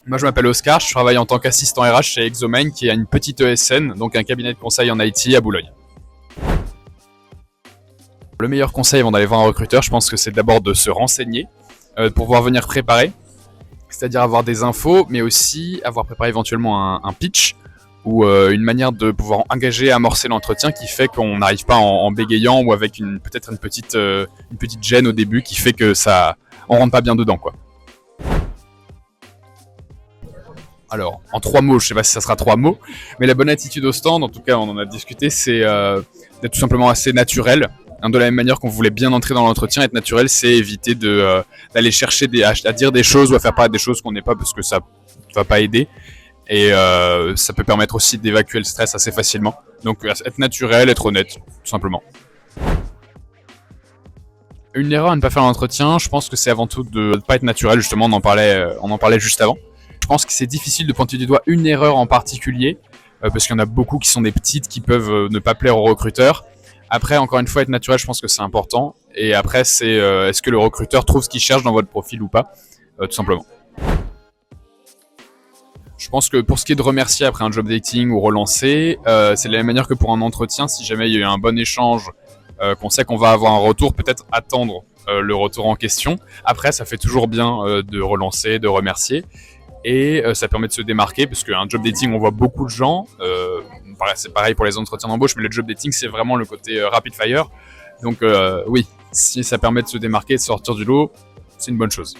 Moi, je m'appelle Oscar, je travaille en tant qu'assistant RH chez Exomine, qui est une petite ESN, donc un cabinet de conseil en IT à Boulogne. Le meilleur conseil avant d'aller voir un recruteur, je pense que c'est d'abord de se renseigner, pour pouvoir venir préparer, c'est-à-dire avoir des infos, mais aussi avoir préparé éventuellement un pitch ou une manière de pouvoir engager, amorcer l'entretien qui fait qu'on n'arrive pas en bégayant ou avec peut-être une petite gêne au début qui fait que on rentre pas bien dedans, quoi. Alors, en 3 mots, je sais pas si ça sera 3 mots, mais la bonne attitude au stand, en tout cas on en a discuté, c'est d'être tout simplement assez naturel. De la même manière qu'on voulait bien entrer dans l'entretien, être naturel, c'est éviter d'aller chercher à dire des choses ou à faire paraître des choses qu'on n'est pas, parce que ça va pas aider. Et ça peut permettre aussi d'évacuer le stress assez facilement. Donc être naturel, être honnête, tout simplement. Une erreur à ne pas faire l'entretien, je pense que c'est avant tout de ne pas être naturel, justement, on en parlait juste avant. Je pense que c'est difficile de pointer du doigt une erreur en particulier, parce qu'il y en a beaucoup qui sont des petites qui peuvent ne pas plaire aux recruteurs. Après, encore une fois, être naturel, je pense que c'est important. Et après, c'est est-ce que le recruteur trouve ce qu'il cherche dans votre profil ou pas, tout simplement. Je pense que pour ce qui est de remercier après un job dating ou relancer, c'est de la même manière que pour un entretien. Si jamais il y a eu un bon échange, qu'on sait qu'on va avoir un retour, peut-être attendre le retour en question. Après, ça fait toujours bien de relancer, de remercier. Et ça permet de se démarquer, parce qu'un job dating, on voit beaucoup de gens. C'est pareil pour les entretiens d'embauche, mais le job dating, c'est vraiment le côté rapid fire. Donc oui, si ça permet de se démarquer, de sortir du lot, c'est une bonne chose.